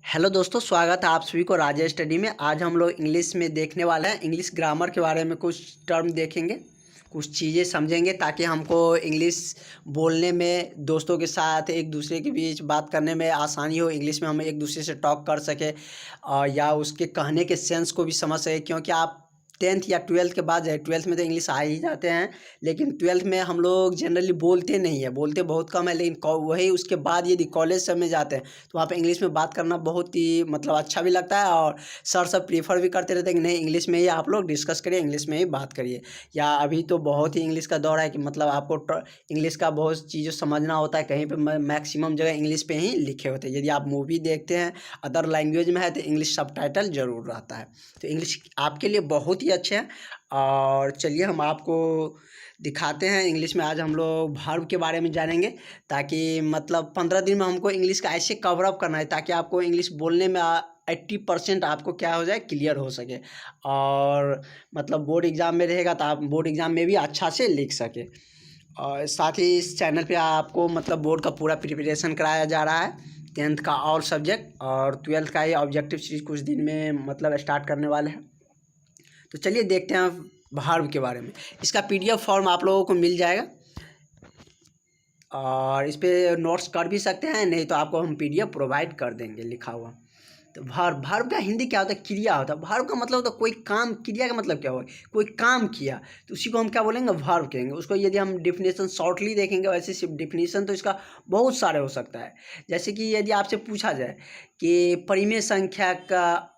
Hello दोस्तों, स्वागत है आप सभी को राजा स्टडी में। आज हम लोग इंग्लिश में देखने वाले हैं। इंग्लिश ग्रामर के बारे में कुछ टर्म देखेंगे, कुछ चीज़ें समझेंगे ताकि हमको इंग्लिश बोलने में, दोस्तों के साथ एक दूसरे के बीच बात करने में आसानी हो। इंग्लिश में हम एक दूसरे से टॉक कर सके या उसके कहने के सेंस को भी समझ सके। क्योंकि आप 10th या 12th के बाद जाए, 12th में तो इंग्लिश आ ही जाते हैं, लेकिन 12th में हम लोग जनरली बोलते नहीं है, बोलते बहुत कम है। लेकिन वही उसके बाद यदि कॉलेज सब में जाते हैं तो वहाँ पे इंग्लिश में बात करना बहुत ही मतलब अच्छा भी लगता है, और सर सब प्रीफर भी करते रहते हैं कि नहीं, इंग्लिश में ही आप लोग डिस्कस करिए, इंग्लिश में ही बात करिए। या अभी तो बहुत ही इंग्लिश का दौर है कि मतलब आपको इंग्लिश का बहुत चीज़ें समझना होता है। कहीं पर मैक्सिमम जगह इंग्लिश पे ही लिखे होते हैं। यदि आप मूवी देखते हैं अदर लैंग्वेज में है तो इंग्लिश सबटाइटल जरूर रहता है। तो इंग्लिश आपके लिए बहुत ही अच्छे हैं। और चलिए हम आपको दिखाते हैं इंग्लिश में। आज हम लोग वर्ब के बारे में जानेंगे, ताकि मतलब 15 दिन में हमको इंग्लिश का ऐसे कवर अप करना है ताकि आपको इंग्लिश बोलने में 80% आपको क्या हो जाए, क्लियर हो सके। और मतलब बोर्ड एग्ज़ाम में रहेगा तो आप बोर्ड एग्ज़ाम में भी अच्छा से लिख सके। और साथ ही इस चैनल पे आपको मतलब बोर्ड का पूरा प्रिपरेशन कराया जा रहा है। 10th का ऑल सब्जेक्ट और 12th का ये ऑब्जेक्टिव सीरीज कुछ दिन में मतलब स्टार्ट करने वाले हैं। तो चलिए देखते हैं वर्ब के बारे में। इसका PDF फॉर्म आप लोगों को मिल जाएगा और इस पर नोट्स कर भी सकते हैं, नहीं तो आपको हम PDF प्रोवाइड कर देंगे लिखा हुआ। तो वर्ब का हिंदी क्या होता है? क्रिया होता है। वर्ब का मतलब होता है कोई काम। क्रिया का मतलब क्या हुआ? कोई काम किया, तो उसी को हम क्या बोलेंगे? वर्ब कहेंगे। उसको यदि हम डिफिनेशन शॉर्टली देखेंगे, वैसे सिर्फ डिफिनेशन तो इसका बहुत सारे हो सकता है। जैसे कि यदि आपसे पूछा जाए कि परिमेय संख्या का,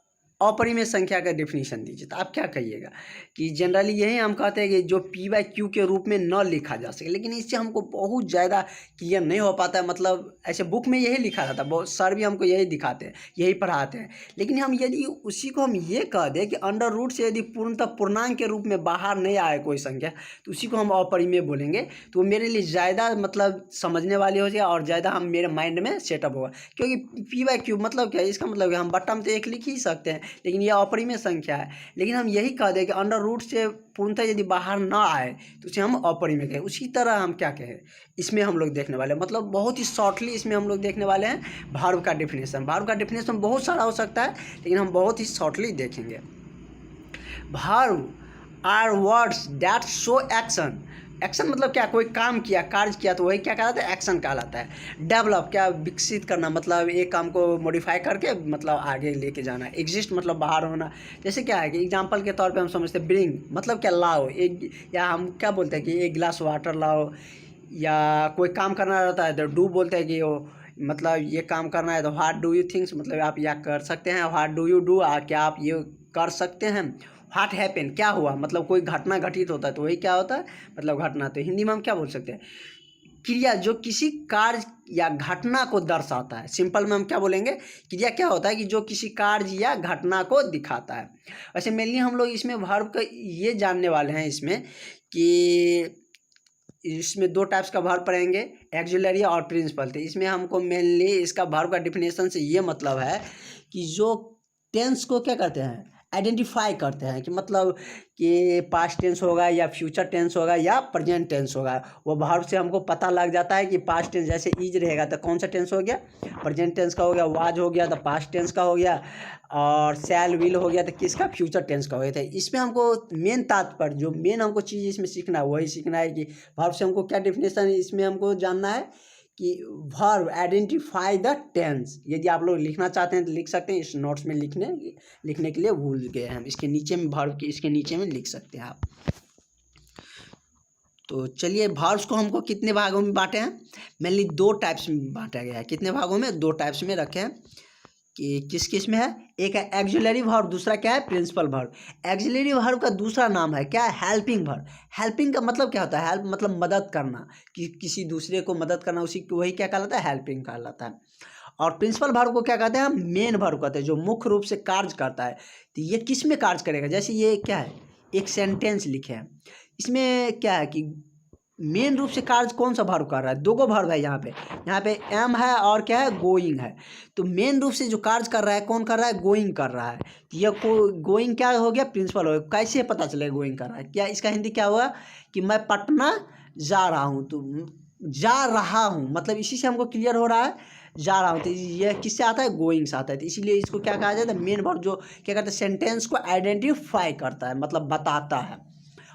अपरिमेय संख्या का डिफिनीशन दीजिए, तो आप क्या कहिएगा? कि जनरली यही हम कहते हैं कि जो P/Q के रूप में न लिखा जा सके। लेकिन इससे हमको बहुत ज़्यादा क्लियर नहीं हो पाता है। मतलब ऐसे बुक में यही लिखा रहता है, बहुत सर भी हमको यही दिखाते हैं, यही पढ़ाते हैं। लेकिन हम यदि उसी को हम ये कह दें कि अंडर रूट से यदि पूर्णतः पूर्णांक के रूप में बाहर नहीं आए कोई संख्या, तो उसी को हम अपरिमेय बोलेंगे। तो वो मेरे लिए ज़्यादा मतलब समझने वाली हो जाए और ज़्यादा हम मेरे माइंड में सेटअप होगा। क्योंकि P/Q मतलब क्या है? इसका मतलब हम बट्टा में तो एक लिख ही सकते हैं, लेकिन यह अपरिमेय संख्या है। लेकिन हम यही कह दें कि अंडर रूट से पूर्णतः यदि बाहर ना आए तो उसे हम अपरिमेय कहें। उसी तरह हम क्या कहें, इसमें हम लोग देखने वाले हैं। मतलब बहुत ही शॉर्टली इसमें हम लोग देखने वाले हैं वर्ब का डिफिनेशन। वर्ब का डिफिनेशन बहुत सारा हो सकता है, लेकिन हम बहुत ही शॉर्टली देखेंगे। Verb are words that show action. Action मतलब क्या? कोई काम किया, कार्य किया, तो वही क्या कहलाता है? एक्शन कहलाता है। डेवलप क्या? विकसित करना, मतलब एक काम को मॉडिफाई करके मतलब आगे लेके जाना। एग्जिस्ट मतलब बाहर होना। जैसे क्या है कि एग्जांपल के तौर पे हम समझते हैं ब्रिंग मतलब क्या? लाओ एक, या हम क्या बोलते हैं कि एक गिलास वाटर लाओ। या कोई काम करना रहता है तो डू बोलते हैं कि वो मतलब ये काम करना है, तो व्हाट डू यू थिंक्स मतलब आप या कर सकते हैं। व्हाट डू यू डू, क्या आप ये कर सकते हैं। व्हाट हैपन क्या हुआ, मतलब कोई घटना घटित होता है तो वही क्या होता है? मतलब घटना। तो हिंदी में हम क्या बोल सकते हैं? क्रिया जो किसी कार्य या घटना को दर्शाता है। सिंपल में हम क्या बोलेंगे? क्रिया क्या होता है कि जो किसी कार्य या घटना को दिखाता है। वैसे मेनली हम लोग इसमें वर्ब का ये जानने वाले हैं इसमें कि इसमें 2 टाइप्स का वर्ब पढ़ेंगे, एक्सिलरी और प्रिंसिपल। तो इसमें हमको मेनली इसका वर्ब का डिफिनेशन से ये मतलब है कि जो टेंस को क्या करते हैं? आइडेंटिफाई करते हैं। कि मतलब कि पास्ट टेंस होगा या फ्यूचर टेंस होगा या प्रेजेंट टेंस होगा। वो वर्ब से हमको पता लग जाता है कि पास्ट टेंस जैसे इज रहेगा तो कौन सा टेंस हो गया? प्रेजेंट टेंस का हो गया। वाज हो गया तो पास्ट टेंस का हो गया। और शैल विल हो गया तो किसका? फ्यूचर टेंस का हो गया था। इसमें हमको मेन तात्पर्य, जो मेन हमको चीज़ इसमें सीखना है वही सीखना है कि वर्ब से हमको क्या डिफिनेशन इसमें हमको जानना है कि वर्ब आइडेंटिफाई द टेंस। यदि आप लोग लिखना चाहते हैं तो लिख सकते हैं। इस नोट्स में लिखने के लिए भूल गए हम, इसके नीचे में वर्ब के इसके नीचे में लिख सकते हैं आप। तो चलिए वर्ब्स को हमको कितने भागों में बांटे हैं? मेनली 2 टाइप्स में बांटा गया है। कितने भागों में? 2 टाइप्स में रखे हैं। कि किस किस में है? एक है एक्सिलरी वर्ब, दूसरा क्या है? Principal verb. एक्सिलरी वर्ब का दूसरा नाम है क्या? Helping verb. हेल्पिंग का मतलब क्या होता है? हेल्प मतलब मदद करना, कि किसी दूसरे को मदद करना, उसी को वही क्या कहलाता है? हेल्पिंग कहलाता है। और प्रिंसिपल वर्ब को क्या कहते हैं? हम मेन वर्ब कहते हैं, जो मुख्य रूप से कार्य करता है। तो ये किस में कार्य करेगा? जैसे ये क्या है? एक सेंटेंस लिखे हैं, इसमें क्या है कि मेन रूप से कार्य कौन सा वर्ब कर रहा है? 2 गो वर्ब है यहाँ पे एम है और क्या है? गोइंग है। तो मेन रूप से जो कार्य कर रहा है कौन कर रहा है? गोइंग कर रहा है। तो ये गोइंग क्या हो गया? प्रिंसिपल हो गया। कैसे पता चलेगा गोइंग कर रहा है? क्या इसका हिंदी क्या हुआ कि मैं पटना जा रहा हूँ। तो जा रहा हूँ मतलब इसी से हमको क्लियर हो रहा है जा रहा हूँ, तो ये किससे आता है, गोइंग से आता है। तो इसीलिए इसको क्या कहा जाता है, मेन वर्ब जो क्या करता है, सेंटेंस को आइडेंटिफाई करता है, मतलब बताता है।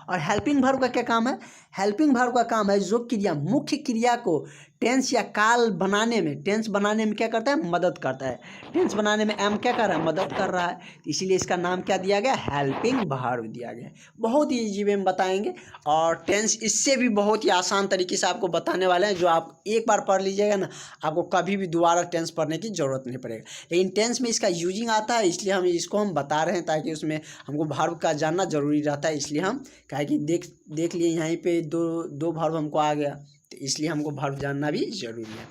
और हेल्पिंग वर्ब का क्या काम है, हेल्पिंग वर्ब का काम है जो क्रिया, मुख्य क्रिया को टेंस या काल बनाने में, टेंस बनाने में क्या करता है, मदद करता है। टेंस बनाने में एम क्या कर रहा है, मदद कर रहा है, तो इसीलिए इसका नाम क्या दिया गया, हेल्पिंग वर्ब दिया गया। बहुत ही ईजी वे में बताएंगे, और टेंस इससे भी बहुत ही आसान तरीके से आपको बताने वाले हैं, जो आप एक बार पढ़ लीजिएगा ना, आपको कभी भी दोबारा टेंस पढ़ने की ज़रूरत नहीं पड़ेगा। लेकिन टेंस में इसका यूजिंग आता है, इसलिए हम इसको हम बता रहे हैं, ताकि उसमें हमको वर्ब का जानना जरूरी रहता है। इसलिए हम क्या कि देख लिए यहाँ पे दो वर्ब हमको आ गया, तो इसलिए हमको वर्ब जानना भी जरूरी है।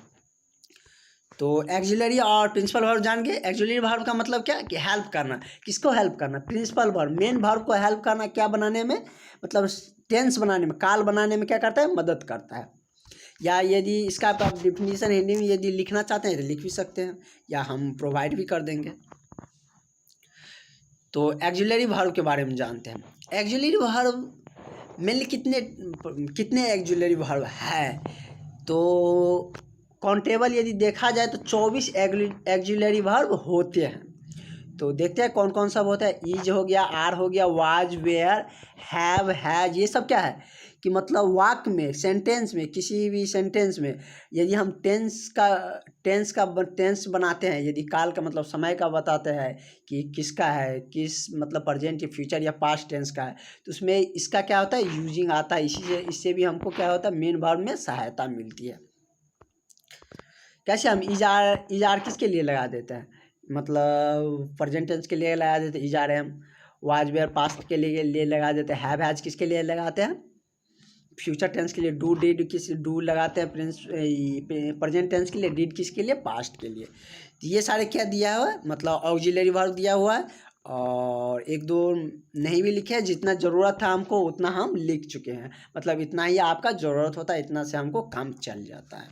तो एक्सिलरी और प्रिंसिपल वर्ब जान गए। एक्सिलरी वर्ब का मतलब क्या, कि हेल्प करना। किसको हेल्प करना, प्रिंसिपल वर्ब, मेन वर्ब को हेल्प करना, क्या बनाने में, मतलब टेंस बनाने में, काल बनाने में क्या करता है, मदद करता है। या यदि इसका आप डिफिनीशन हिंदी में यदि लिखना चाहते हैं तो लिख भी सकते हैं, या हम प्रोवाइड भी कर देंगे। तो एक्सिलरी वर्ब के बारे में जानते हैं। एक्सिलरी वर्ब मेनली कितने एक्सिलरी वर्ब है, तो काउंटेबल यदि देखा जाए तो 24 एक्सिलरी वर्ब होते हैं। तो देखते हैं कौन कौन सा होता है। इज हो गया, आर हो गया, वाज, वेयर, हैव, हैज, ये सब क्या है, कि मतलब वाक्य में, सेंटेंस में, किसी भी सेंटेंस में यदि हम टेंस बनाते हैं, यदि काल का मतलब समय का बताते हैं कि किसका है, किस मतलब प्रेजेंट या फ्यूचर या पास्ट टेंस का है, तो उसमें इसका क्या होता है, यूजिंग आता है। इससे भी हमको क्या होता है, मेन वर्ब में सहायता मिलती है। कैसे हम इजार किसके लिए लगा देते हैं, मतलब प्रेजेंट टेंस के लिए लगा देते हैं इजार है। हम वाज वेयर पास्ट के लिए लगा देते हैं। हैव हैज किसके लिए लगाते हैं, फ्यूचर टेंस के लिए डू डिड किस डू लगाते हैं। प्रेजेंट टेंस के लिए डिड किसके लिए, पास्ट के लिए। तो ये सारे क्या दिया हुआ है, मतलब ऑक्सिलरी वर्ब दिया हुआ है। और एक दो नहीं भी लिखे हैं, जितना ज़रूरत था हमको उतना हम लिख चुके हैं, मतलब इतना ही आपका ज़रूरत होता है, इतना से हमको काम चल जाता है।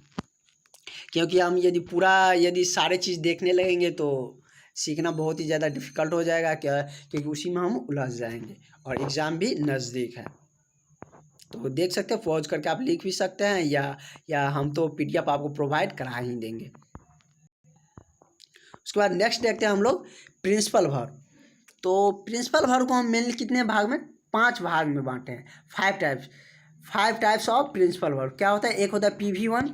क्योंकि हम यदि सारे चीज़ देखने लगेंगे तो सीखना बहुत ही ज़्यादा डिफ़िकल्ट हो जाएगा, क्या, क्योंकि उसी में हम उलझ जाएंगे, और एग्ज़ाम भी नज़दीक है। तो देख सकते हैं, पॉज करके आप लिख भी सकते हैं, या हम तो पीडीएफ आपको प्रोवाइड करा ही देंगे। उसके बाद नेक्स्ट देखते हैं हम लोग प्रिंसिपल वर्ब। तो प्रिंसिपल वर्ब को हम मेनली कितने भाग में, 5 भाग में बांटे हैं। 5 टाइप्स ऑफ प्रिंसिपल वर्ब क्या होता है, एक होता है PV1,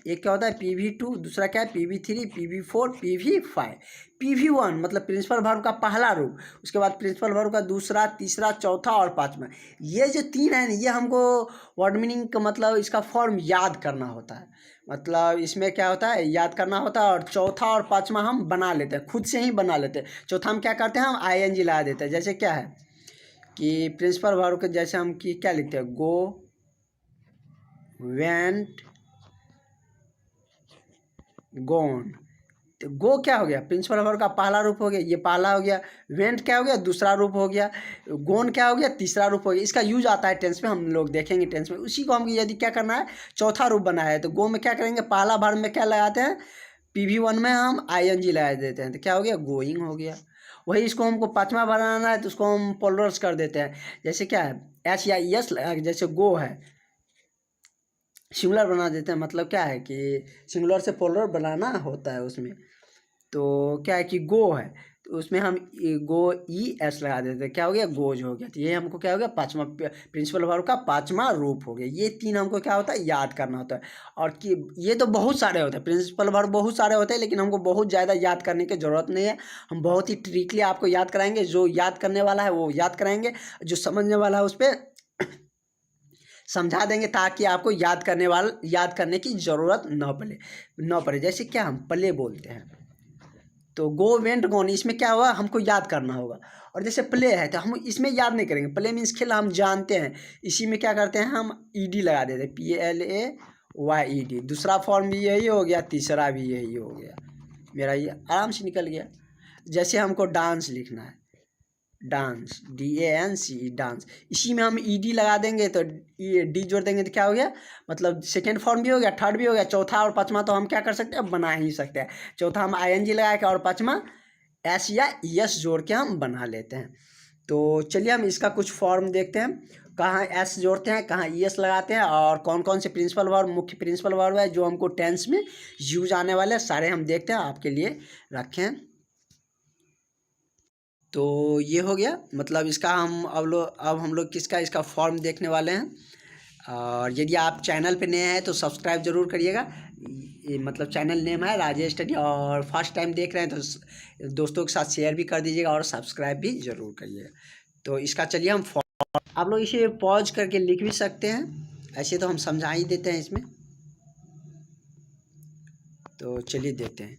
एक क्या होता है PV2, दूसरा क्या है PV3, PV4, PV5। PV1 मतलब प्रिंसिपल वर्ब का पहला रूप, उसके बाद प्रिंसिपल वर्ब का दूसरा, तीसरा, चौथा और पांचवा। ये जो 3 है, ये हमको वर्ड मीनिंग का मतलब इसका फॉर्म याद करना होता है, मतलब इसमें क्या होता है, याद करना होता है। और चौथा और पांचवा हम बना लेते हैं, खुद से ही बना लेते हैं। चौथा हम क्या करते हैं, हम ING लगा देते हैं। जैसे क्या है कि प्रिंसिपल वर्ब के जैसे हम कि क्या लिखते हैं, गो, वेंट, गोन। तो गो क्या हो गया, प्रिंसिपल वर्ब का पहला रूप हो गया, ये पहला हो गया। वेंट क्या हो गया, दूसरा रूप हो गया। गोन क्या हो गया, तीसरा रूप हो गया। इसका यूज आता है टेंस में, हम लोग देखेंगे टेंस में। उसी को हम यदि क्या करना है, चौथा रूप बनाया है, तो गो में क्या करेंगे, पहला वर्ब में क्या लगाते हैं, PV1 में हम ING लगा देते हैं, तो क्या हो गया, गोइंग हो गया। वही इसको हमको पांचवा बनाना है, तो उसको हम पोलर्स कर देते हैं। जैसे क्या है, H या ES लगा, जैसे गो है, सिंगुलर बना देते हैं। मतलब क्या है कि सिंगुलर से पोलर बनाना होता है उसमें। तो क्या है कि गो है, तो उसमें हम गो ES लगा देते हैं, क्या हो गया, गोज हो गया। तो ये हमको क्या हो गया, पांचवा प्रिंसिपल वर्ब का पांचवा रूप हो गया। ये 3 हमको क्या होता है, याद करना होता है। और कि ये तो बहुत सारे होते हैं, प्रिंसिपल वर्ब बहुत सारे होते हैं, लेकिन हमको बहुत ज़्यादा याद करने की ज़रूरत नहीं है। हम बहुत ही ट्रिकली आपको याद कराएंगे। जो याद करने वाला है वो याद कराएंगे, जो समझने वाला है उस पर समझा देंगे, ताकि आपको याद करने की ज़रूरत न पड़े। जैसे क्या हम प्ले बोलते हैं, तो गो, वेंट, गोन, इसमें क्या हुआ, हमको याद करना होगा। और जैसे प्ले है, तो हम इसमें याद नहीं करेंगे। प्ले मीन्स खेल, हम जानते हैं। इसी में क्या करते हैं, हम ED लगा देते हैं, PLAYED। दूसरा फॉर्म भी यही हो गया, तीसरा भी यही हो गया। मेरा ये आराम से निकल गया। जैसे हमको डांस लिखना है, डांस, DANCE, डांस, इसी में हम ED लगा देंगे, तो D जोड़ देंगे, तो क्या हो गया, मतलब सेकेंड फॉर्म भी हो गया, थर्ड भी हो गया, चौथा और पांचवा तो हम क्या कर सकते हैं, बना ही सकते हैं। चौथा हम ING लगा के, और पांचवा S या ES जोड़ के हम बना लेते हैं। तो चलिए हम इसका कुछ फॉर्म देखते हैं। कहाँ एस जोड़ते हैं, कहाँ ईएस लगाते हैं, और कौन कौन से प्रिंसिपल वर्ब, मुख्य प्रिंसिपल वर्ब है जो हमको टेंस में यूज आने वाले हैं, सारे हम देखते हैं, आपके लिए रखे हैं। तो ये हो गया, मतलब इसका अब हम लोग किसका इसका फॉर्म देखने वाले हैं। और यदि आप चैनल पे नए हैं तो सब्सक्राइब ज़रूर करिएगा। ये मतलब चैनल नेम है राजेश स्टडी, और फर्स्ट टाइम देख रहे हैं तो दोस्तों के साथ शेयर भी कर दीजिएगा और सब्सक्राइब भी ज़रूर करिएगा। तो इसका चलिए हम आप लोग इसे पॉज करके लिख भी सकते हैं, ऐसे तो हम समझा ही देते हैं इसमें। तो चलिए देखते हैं।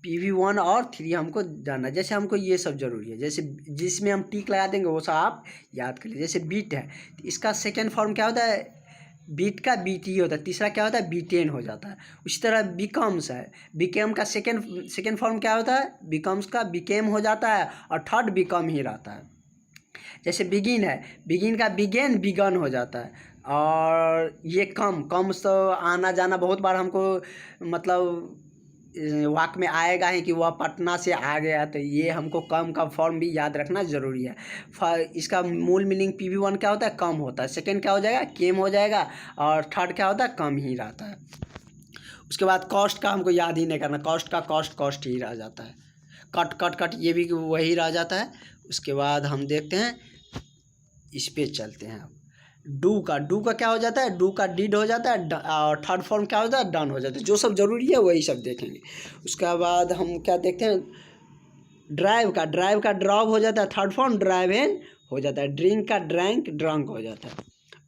PV1 और 3 हमको जानना, जैसे हमको ये सब जरूरी है, जैसे जिसमें हम टिक लगा देंगे वो सब आप याद कर लीजिए। जैसे बीट है, इसका सेकेंड फॉर्म क्या होता है, बीट का BT होता है, तीसरा क्या होता है B10 हो जाता है। उसी तरह बिकम्स है, बिकेम का सेकेंड फॉर्म क्या होता है, बिकम्स का बिकेम हो जाता है, और थर्ड बिकम ही रहता है। जैसे बिगिन है, बिगिन का बिगेन बिगन हो जाता है। और ये कम तो आना जाना बहुत बार हमको मतलब वाक में आएगा ही कि वह पटना से आ गया, तो ये हमको कम का फॉर्म भी याद रखना ज़रूरी है। इसका मूल मीनिंग PV1 क्या होता है, कम होता है, सेकंड क्या हो जाएगा, केम हो जाएगा, और थर्ड क्या होता है, कम ही रहता है। उसके बाद कॉस्ट का हमको याद ही नहीं करना, कॉस्ट का कॉस्ट ही रह जाता है। कट ये भी वही रह जाता है। उसके बाद हम देखते हैं, इस पे चलते हैं। डू का क्या हो जाता है, डू का डिड हो जाता है, और थर्ड फॉर्म क्या होता है, डन हो जाता है। जो सब जरूरी है वही सब देखेंगे। उसके बाद हम क्या देखते हैं, ड्राइव का ड्रॉप हो जाता है, थर्ड फॉर्म ड्राइव एन हो जाता है। ड्रिंक का ड्रंक हो जाता है।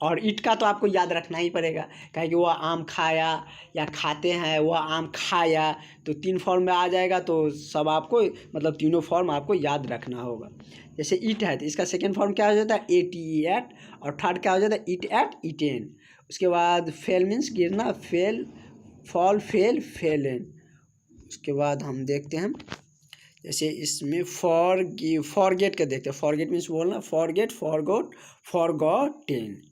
और ईट का तो आपको याद रखना ही पड़ेगा, कहे कि वह आम खाया या खाते हैं, वह आम खाया, तो 3 फॉर्म में आ जाएगा। तो सब आपको मतलब तीनों फॉर्म आपको याद रखना होगा। जैसे ईट है तो इसका सेकेंड फॉर्म क्या हो जाता है, ATE, और थर्ड क्या हो जाता है, ईट एट ईटेन। उसके बाद फेल मीन्स गिरना, फॉल फेलन। उसके बाद हम देखते हैं, जैसे इसमें फॉरगेट का देखते हैं। फॉरगेट मीन्स बोलना, फॉरगेट, फॉरगॉटेन।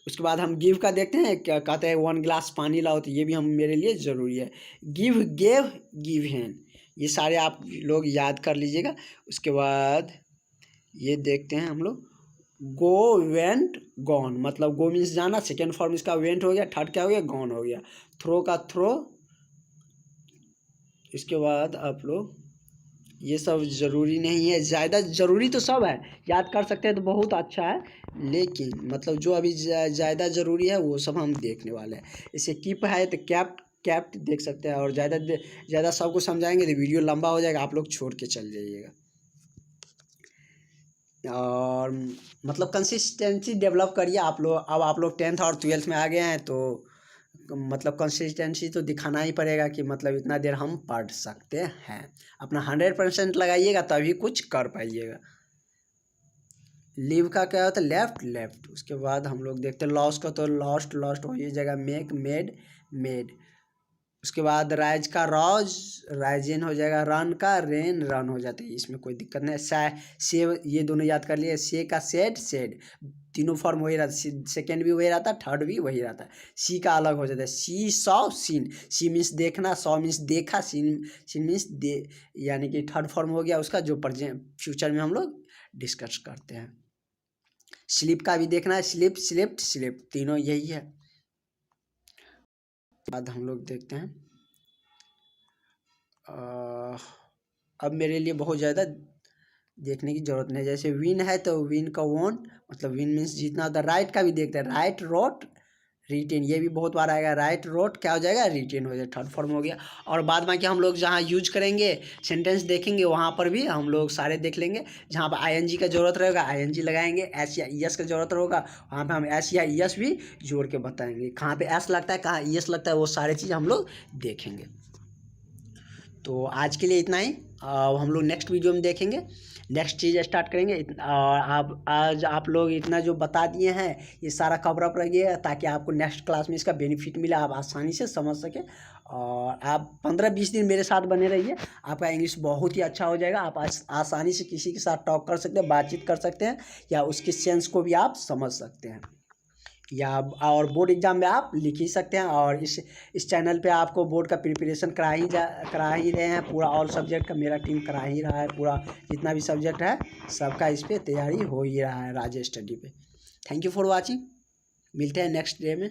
उसके बाद हम गिव का देखते हैं, क्या कहते हैं, 1 गिलास पानी लाओ, तो ये भी हम मेरे लिए ज़रूरी है। गिव, गेव, गिवन, ये सारे आप लोग याद कर लीजिएगा। उसके बाद ये देखते हैं हम लोग, गो, वेंट, गॉन, मतलब गो मीन्स जाना, सेकेंड फॉर्म इसका वेंट हो गया, थर्ड क्या हो गया, गॉन हो गया। थ्रो का थ्रो। इसके बाद आप लोग ये सब ज़रूरी नहीं है, ज़्यादा ज़रूरी तो सब है, याद कर सकते हैं तो बहुत अच्छा है, लेकिन मतलब जो अभी ज़्यादा ज़रूरी है वो सब हम देखने वाले हैं। इसे कीप है तो कैप्ट देख सकते हैं, और ज़्यादा सबको समझाएंगे तो वीडियो लंबा हो जाएगा, आप लोग छोड़ के चल जाइएगा। और मतलब कंसिस्टेंसी डेवलप करिए आप लोग। अब आप लोग 10th और 12th में आ गए हैं, तो मतलब कंसिस्टेंसी तो दिखाना ही पड़ेगा कि मतलब इतना देर हम पढ़ सकते हैं। अपना 100% लगाइएगा तभी कुछ कर पाइएगा। लीव का क्या होता है, लेफ्ट। उसके बाद हम लोग देखते हैं लॉस्ट का, तो लॉस्ट वही जगह, मेक, मेड। उसके बाद राइज का राइजिन हो जाएगा, रन का रन हो जाता है, इसमें कोई दिक्कत नहीं है। से ये दोनों याद कर लिए। से का सेड, तीनों फॉर्म वही रहता है, सेकेंड भी वही रहता है, थर्ड भी वही रहता है। सी का अलग हो जाता है, सी सॉ सीन, सी मीन्स देखना, सॉ मीन्स देखा, सीन मीन्स यानी कि थर्ड फॉर्म हो गया उसका, जो फ्यूचर में हम लोग डिस्कस करते हैं। स्लिप का भी देखना है, स्लिप, तीनों यही है। बाद हम लोग देखते हैं, अब मेरे लिए बहुत ज़्यादा देखने की ज़रूरत नहीं। जैसे विन है तो विन का वॉन, मतलब विन मीन्स जीतना होता है। राइट का भी देखते हैं, राइट, रोट, रिटेन, ये भी बहुत बार आएगा। राइट, रोट क्या हो जाएगा, रिटेन हो जाएगा, थर्ड फॉर्म हो गया। और बाद बाकी हम लोग जहाँ यूज करेंगे, सेंटेंस देखेंगे, वहाँ पर भी हम लोग सारे देख लेंगे। जहाँ पर ING का ज़रूरत रहेगा ING लगाएंगे, एस या ES का ज़रूरत होगा वहाँ पर हम एस या ES भी जोड़ के बताएंगे। कहाँ पर एस लगता है, कहाँ ES लगता है, वो सारी चीज़ हम लोग देखेंगे। तो आज के लिए इतना ही, हम लोग नेक्स्ट वीडियो में देखेंगे, नेक्स्ट चीज़ स्टार्ट करेंगे। और आज आप लोग इतना जो बता दिए हैं ये सारा कवर अप रहिएगा, ताकि आपको नेक्स्ट क्लास में इसका बेनिफिट मिले, आप आसानी से समझ सकें। और आप 15-20 दिन मेरे साथ बने रहिए, आपका इंग्लिश बहुत ही अच्छा हो जाएगा। आप आसानी से किसी के साथ टॉक कर सकते हैं, बातचीत कर सकते हैं, या उसके सेंस को भी आप समझ सकते हैं। या और बोर्ड एग्ज़ाम में आप लिख ही सकते हैं। और इस चैनल पे आपको बोर्ड का प्रिपरेशन करा ही रहे हैं पूरा, ऑल सब्जेक्ट का मेरा टीम करा ही रहा है पूरा, जितना भी सब्जेक्ट है सबका इस पर तैयारी हो ही रहा है राज स्टडी पे। थैंक यू फॉर वॉचिंग, मिलते हैं नेक्स्ट डे में।